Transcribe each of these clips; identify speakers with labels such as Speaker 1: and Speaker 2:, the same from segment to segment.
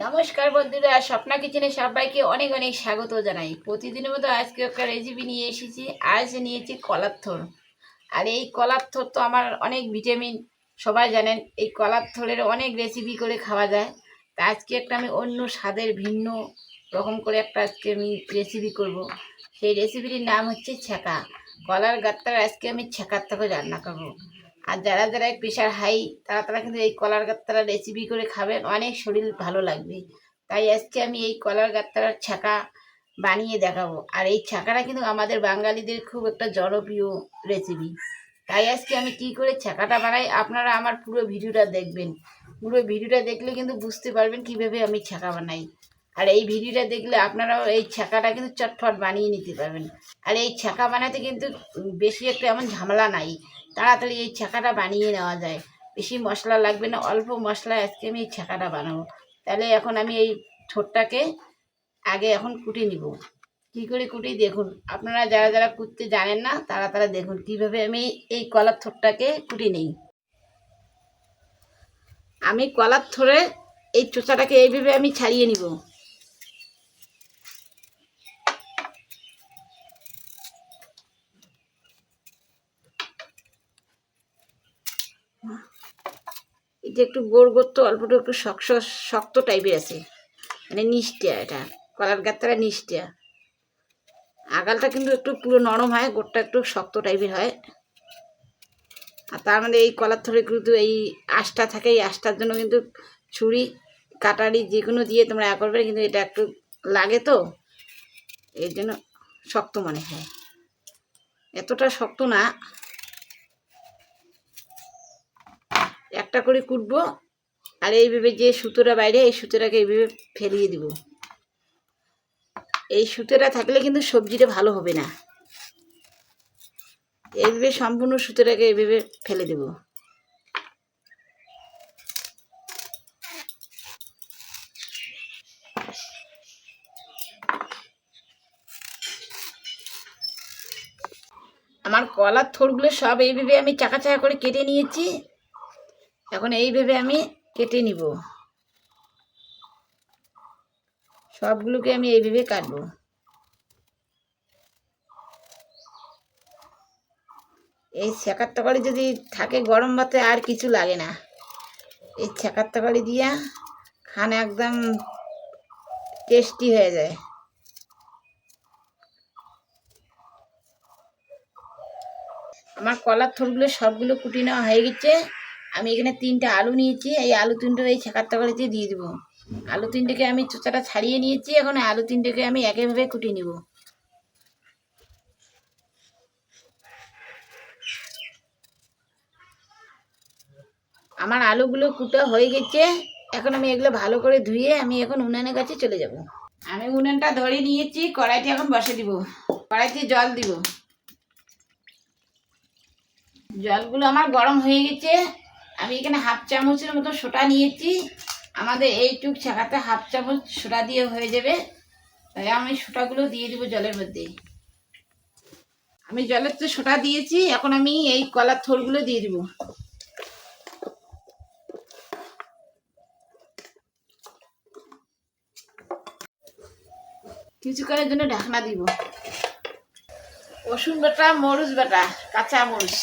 Speaker 1: নমস্কার বন্ধুরা, স্বপ্না কিচেনে সবাইকে অনেক অনেক স্বাগত জানাই। প্রতিদিনের মতো আজকে একটা রেসিপি নিয়ে এসেছি। আজ নিয়েছি কলার থোড়। আর এই কলার থোড় তো আমার অনেক ভিটামিন, সবাই জানেন। এই কলার থোড়ের অনেক রেসিপি করে খাওয়া যায়। তা আজকে একটা আমি অন্য স্বাদের ভিন্ন রকম করে একটা আজকে আমি রেসিপি করব। সেই রেসিপিটির নাম হচ্ছে ছ্যাঁকা। কলার গাত্তার আজকে আমি ছ্যাঁকার থেকে রান্না করবো। আর যারা যারা প্রেশার হাই তারা কিন্তু এই কলার গাত্তারা রেসিপি করে খাবেন, অনেক শরীর ভালো লাগবে। তাই আজকে আমি এই কলার গাত্তার ছ্যাঁকা বানিয়ে দেখাবো। আর এই ছ্যাঁকাটা কিন্তু আমাদের বাঙালিদের খুব একটা জনপ্রিয় রেসিপি। তাই আজকে আমি কি করে ছ্যাঁকাটা বানাই, আপনারা আমার পুরো ভিডিওটা দেখবেন। পুরো ভিডিওটা দেখলে কিন্তু বুঝতে পারবেন কিভাবে আমি ছ্যাঁকা বানাই। আর এই ভিডিওটা দেখলে আপনারাও এই ছ্যাঁকাটা কিন্তু চটফট বানিয়ে নিতে পারবেন। আর এই ছ্যাঁকা বানাতে কিন্তু বেশি একটা এমন ঝামেলা নাই, তাড়াতাড়ি এই ছ্যাঁকাটা বানিয়ে নেওয়া যায়। বেশি মশলা লাগবে না, অল্প মশলায় আজকে আমি এই ছ্যাঁকাটা বানাবো। তাহলে এখন আমি এই ঠোঁটটাকে আগে এখন কুটে নিব। কী করে কুটি দেখুন, আপনারা যারা যারা কুটতে জানেন না তারা দেখুন কীভাবে আমি এই কলার ঠোঁটটাকে কুটে নিই। আমি কলার থোড়ে এই চোচাটাকে এইভাবে আমি ছাড়িয়ে নিব। এটা একটু গোড় তো অল্পটা একটু শক্ত টাইপের আছে, মানে নিষ্ঠিয়া। এটা কলার গাত্তারা নিষ্ঠিয়া। আগালটা কিন্তু একটু পুরো নরম হয়, গোড়টা একটু শক্ত টাইপের হয়। আর তার মধ্যে এই কলার থরে কিন্তু এই আঁশটা থাকে, এই আঁশটার জন্য কিন্তু ছুরি কাটারি যে কোনো দিয়ে তোমরা করবে, কিন্তু এটা একটু লাগে তো এর জন্য শক্ত মনে হয়। এতটা শক্ত না, একটা করে কুটবো। আর এইভাবে যে সুতোটা বাইরে, এই সুতোটাকে এইভাবে ফেলিয়ে দিব। এই সুতোটা থাকলে কিন্তু সবজিটা ভালো হবে না। এইভাবে সম্পূর্ণ সুতোটাকে এইভাবে ফেলে দেব। আমার কলার থোড়গুলো সব এইভাবে আমি চাকা চাকা করে কেটে নিয়েছি। এখন এইভাবে আমি কেটে নিব। সবগুলোকে আমি এইভাবে কাটবো। এই ছ্যাঁকার তরকারি যদি থাকে গরম ভাতে আর কিছু লাগে না। এই ছ্যাঁকার তরকারি দিয়া খান একদম টেস্টি হয়ে যায়। আমার কলার থোড়গুলো সবগুলো কুটি নেওয়া হয়ে গেছে। আমি এখানে 3টা আলু নিয়েছি, এই আলু 3টে এই ছ্যাঁকার তরকারিতে দিয়ে দেবো। আলু 3টেকে আমি চোচাটা ছাড়িয়ে নিয়েছি। এখন আলু 3টেকে আমি একইভাবে কুটি নিব। আমার আলুগুলো কুটা হয়ে গেছে। এখন আমি এগুলো ভালো করে ধুয়ে আমি এখন উনানের কাছে চলে যাব। আমি উনানটা ধরে নিয়েছি, কড়াইটি এখন বসে দিব। কড়াইতে জল দিব। জলগুলো আমার গরম হয়ে গেছে। আমি এখানে 1/2 চামচের মতো সোডা নিয়েছি। আমাদের এইটুক ছ্যাঁকাতে 1/2 চামচ সোডা দিয়ে হয়ে যাবে। তাই আমি সোডাগুলো দিয়ে দিব জলের মধ্যে। আমি জলের তো সোডা দিয়েছি। এখন আমি এই কলার থোড়গুলো দিয়ে দিব। কিছুক্ষণের জন্য ঢাকনা দিব। রসুন বাটা, মরিচ বাটা, কাঁচা মরিচ,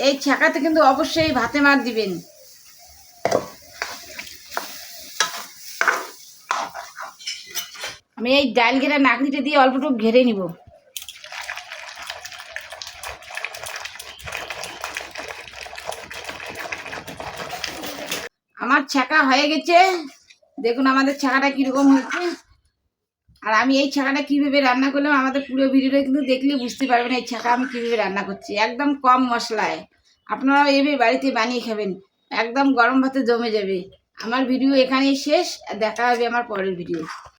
Speaker 1: এই ছ্যাঁকাতে কিন্তু অবশ্যই ভাতে মার দিবেন। আমি এই ডাল ঘেরা নাকড়িটা দিয়ে অল্পটুকু ঘেরে নিব। আমার ছ্যাঁকা হয়ে গেছে। দেখুন আমাদের ছ্যাঁকাটা কীরকম হয়েছে। আর আমি এই ছ্যাঁকাটা কীভাবে রান্না করলাম, আমাদের পুরো ভিডিওটা কিন্তু দেখলে বুঝতে পারবেন এই ছ্যাঁকা আমি কীভাবে রান্না করছি। একদম কম মশলায় আপনারাও এইভাবে বাড়িতে বানিয়ে খাবেন, একদম গরম ভাতে জমে যাবে। আমার ভিডিও এখানেই শেষ। দেখা হবে আমার পরের ভিডিও।